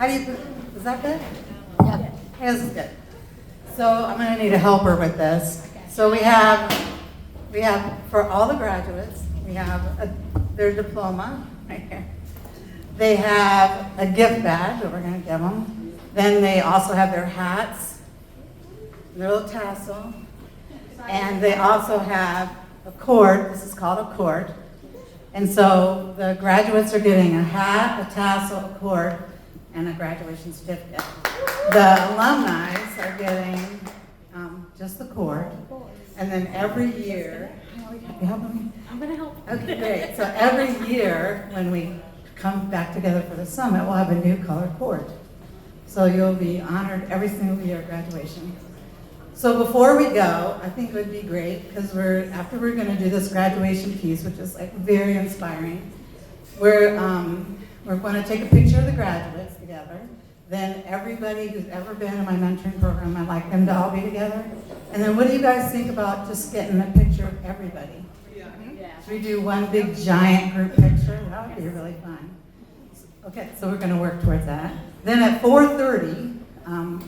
How do you, is that good? Yep. This is good. So I'm gonna need a helper with this. So we have for all the graduates, we have their diploma right here. They have a gift bag that we're gonna give them. Then they also have their hats, their little tassel, and they also have a cord. This is called a cord. And so the graduates are getting a hat, a tassel, a cord, and a graduation certificate. The alumni are getting just the cord. And then every year, you helping me? I'm gonna help. Okay, great. So every year, when we come back together for the summit, we'll have a new colored cord. So you'll be honored every single year at graduation. So before we go, I think it would be great, because after we're gonna do this graduation piece, which is like very inspiring, we're gonna take a picture of the graduates together. Then everybody who's ever been in my mentoring program, I'd like them to all be together. And then what do you guys think about just getting a picture of everybody? Yeah. Should we do one big giant group picture? That would be really fun. Okay, so we're gonna work towards that. Then at 4:30,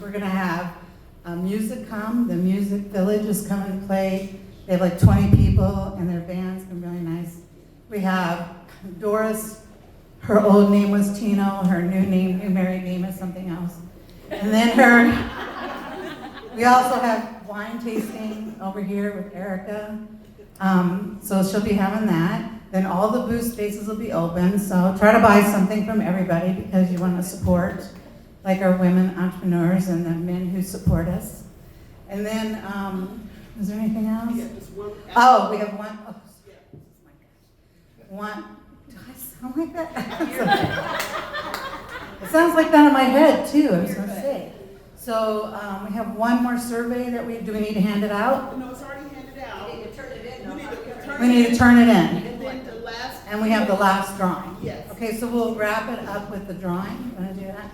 we're gonna have music come. The Music Village is coming to play. They have like 20 people and their band's been really nice. We have Doris, her old name was Tino, her new married name is something else. And then we also have wine tasting over here with Erica. So she'll be having that. Then all the booth spaces will be open, so try to buy something from everybody because you want to support like our women entrepreneurs and the men who support us. And then, is there anything else? Yeah, just one. Oh, we have one. Oh, my gosh. One. Do I sound like that? It sounds like that in my head too, I was gonna say. So we have one more survey that do we need to hand it out? No, it's already handed out. You need to turn it in. We need to turn it in. And then the last. And we have the last drawing. Yes. Okay, so we'll wrap it up with the drawing. You wanna do that?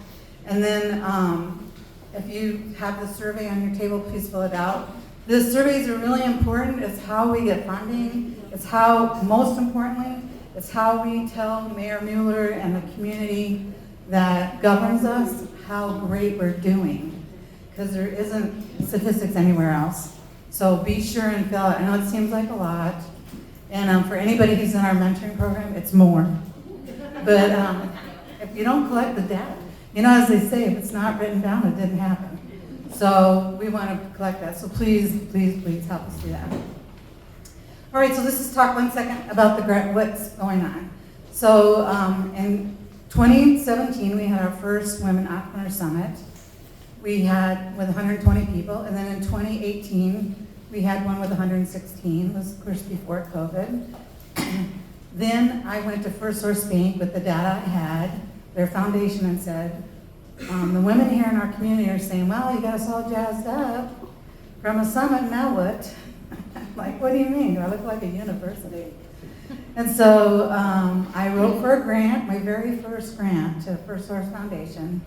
And then if you have the survey on your table, please fill it out. The surveys are really important. It's how we get funding. It's how, most importantly, it's how we tell Mayor Mueller and the community that governs us how great we're doing. Because there isn't statistics anywhere else. So be sure and fill it. I know it seems like a lot. And for anybody who's in our mentoring program, it's more. But if you don't collect the data, you know, as they say, if it's not written down, it didn't happen. So we want to collect that. So please, please, please help us do that. All right, so let's just talk 1 second about what's going on. So in 2017, we had our first Women Entrepreneur Summit. We had with 120 people, and then in 2018, we had one with 116. It was, of course, before COVID. Then I went to First Source Bank with the data I had, their foundation, and said, the women here in our community are saying, well, you got us all jazzed up from a summit, now what? Like, what do you mean? Do I look like a university? And so I wrote for a grant, my very first grant to First Source Foundation.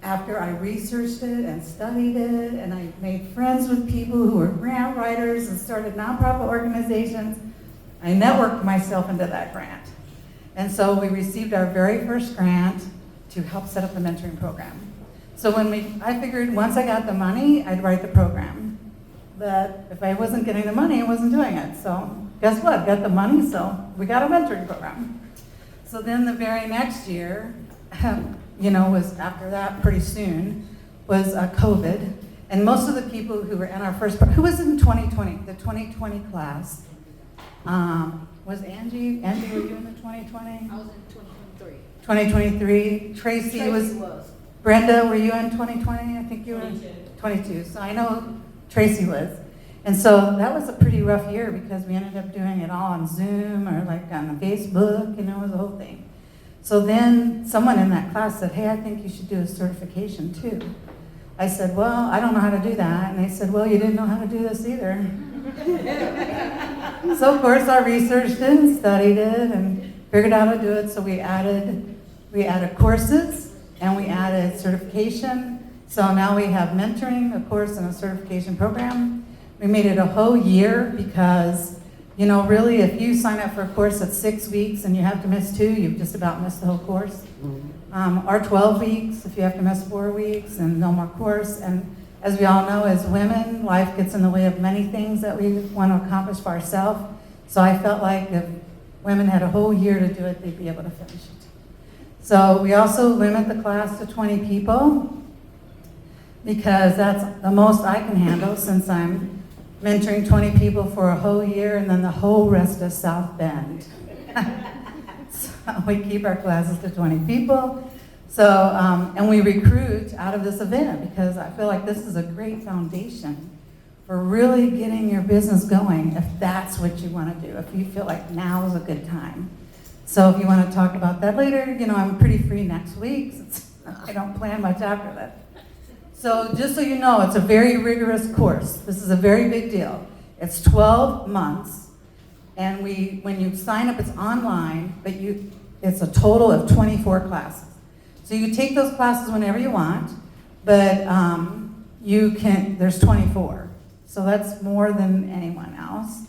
After I researched it and studied it, and I made friends with people who were grant writers and started nonprofit organizations, I networked myself into that grant. And so we received our very first grant to help set up the mentoring program. So I figured once I got the money, I'd write the program. But if I wasn't getting the money, I wasn't doing it. So guess what? Got the money, so we got a mentoring program. So then the very next year, was after that pretty soon, was COVID. And most of the people who were in our who was in 2020, the 2020 class, was Angie? Angie, were you in the 2020? I was in 2023. 2023. Tracy was. Brenda, were you in 2020? I think you were. 22. So I know Tracy was. And so that was a pretty rough year because we ended up doing it all on Zoom or like on Facebook, it was the whole thing. So then someone in that class said, hey, I think you should do a certification too. I said, well, I don't know how to do that. And they said, well, you didn't know how to do this either. So of course I researched it and studied it and figured out how to do it. So we added courses and we added certification. So now we have mentoring, a course, and a certification program. We made it a whole year because, really if you sign up for a course that's 6 weeks and you have to miss 2, you've just about missed the whole course. or 12 weeks if you have to miss 4 weeks, and no more course. And as we all know, as women, life gets in the way of many things that we want to accomplish for ourselves. So I felt like if women had a whole year to do it, they'd be able to finish it. So we also limit the class to 20 people because that's the most I can handle since I'm mentoring 20 people for a whole year and then the whole rest of South Bend. So we keep our classes to 20 people. So, and we recruit out of this event because I feel like this is a great foundation for really getting your business going if that's what you want to do, if you feel like now is a good time. So if you want to talk about that later, I'm pretty free next week. I don't plan much after that. So just so you know, it's a very rigorous course. This is a very big deal. It's 12 months, and when you sign up, it's online, but it's a total of 24 classes. So you take those classes whenever you want, but there's 24. So that's more than anyone else.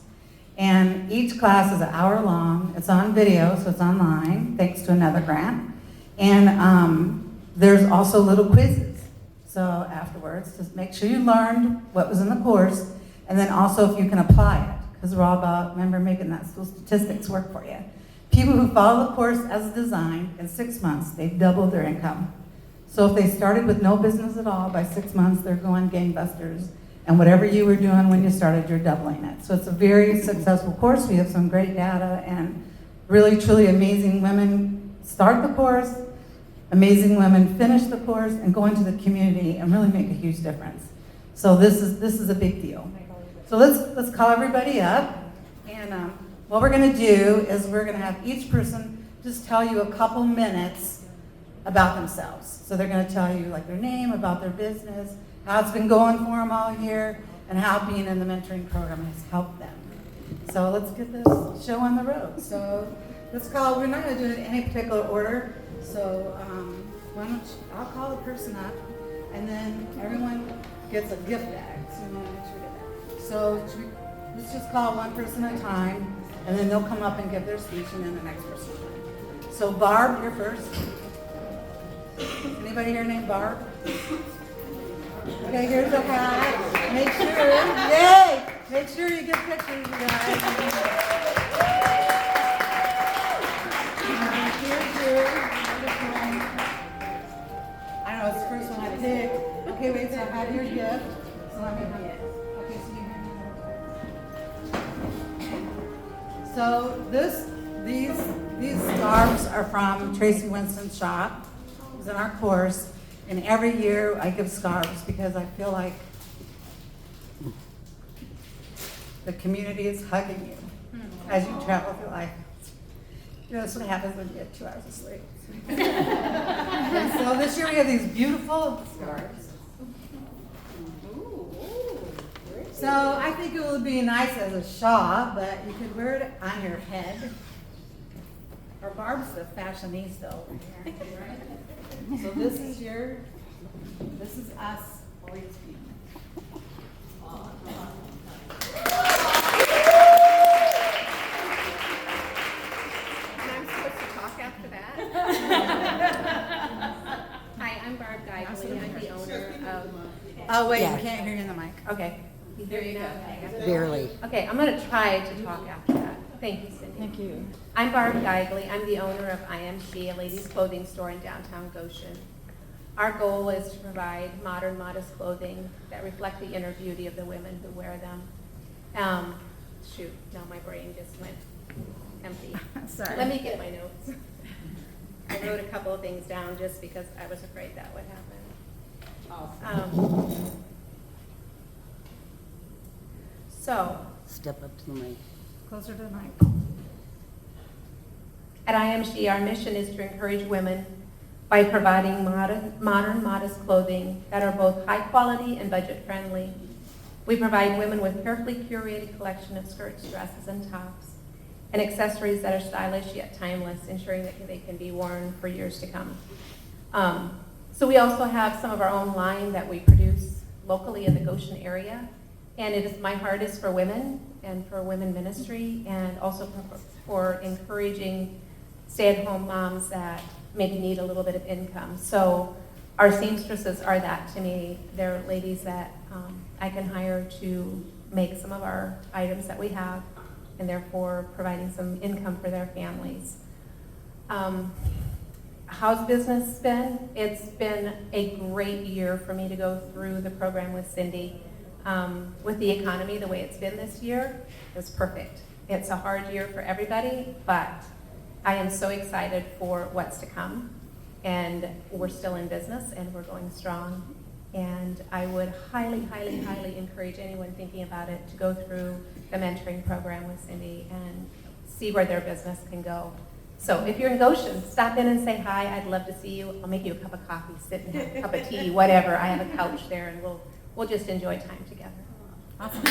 And each class is an hour long. It's on video, so it's online, thanks to another grant. And there's also little quizzes. So afterwards, just make sure you learned what was in the course, and then also if you can apply it, because we're all about, remember, making that school statistics work for you. People who follow the course as designed, in 6 months, they've doubled their income. So if they started with no business at all, by 6 months, they're going gangbusters. And whatever you were doing when you started, you're doubling it. So it's a very successful course. We have some great data, and really, truly amazing women start the course, amazing women finish the course, and go into the community and really make a huge difference. So this is a big deal. So let's call everybody up, and what we're going to do is we're going to have each person just tell you a couple minutes about themselves. So they're going to tell you like their name, about their business, how it's been going for them all year, and how being in the mentoring program has helped them. So let's get this show on the road. So we're not going to do it in any particular order. So I'll call the person up, and then everyone gets a gift bag. So you want to make sure we get that. So let's just call one person at a time, and then they'll come up and give their speech, and then the next person. So Barb, you're first. Anybody here named Barb? Okay, here's a hat. Make sure you get pictures, you guys. Here's your. I don't know, it's the first one I picked. Okay, wait, so I have your gift. So let me have it. Okay, so these scarves are from Tracy Winston's shop. It was in our course. And every year I give scarves because I feel like the community is hugging you as you travel through life. That's what happens when you get 2 hours of sleep. And so this year we have these beautiful scarves. So I think it would be nice as a shawl, but you could wear it on your head. Or Barb's the fashionista over here. So this is us, all these people. And I'm supposed to talk after that? Hi, I'm Barb Geigley. I'm the owner of... Oh, wait, Yeah. we can't hear you in the mic. Okay. Here you go. Barely. Okay, I'm going to try to talk after that. Thank you, Cindy. Thank you. I'm Barb Geigley. I'm the owner of IMC, a ladies' clothing store in downtown Goshen. Our goal is to provide modern, modest clothing that reflect the inner beauty of the women who wear them. Now my brain just went empty. Sorry. Let me get my notes. I wrote a couple of things down just because I was afraid that would happen. So, Step up to the mic. Closer to the mic. at IMG, our mission is to encourage women by providing modern, modest clothing that are both high quality and budget friendly. We provide women with carefully curated collection of skirts, dresses, and tops, and accessories that are stylish yet timeless, ensuring that they can be worn for years to come. So we also have some of our own line that we produce locally in the Goshen area, and it is my heart is for women and for women ministry, and also for encouraging stay-at-home moms that maybe need a little bit of income. So our seamstresses are that to me. They're ladies that I can hire to make some of our items that we have, and therefore providing some income for their families. How's business been? It's been a great year for me to go through the program with Cindy. With the economy the way it's been this year, it's perfect. It's a hard year for everybody, but I am so excited for what's to come. And we're still in business and we're going strong. And I would highly, highly, highly encourage anyone thinking about it to go through the mentoring program with Cindy and see where their business can go. So if you're in Goshen, stop in and say hi. I'd love to see you. I'll make you a cup of coffee, sit and have a cup of tea, whatever. I have a couch there and we'll just enjoy time together. Awesome.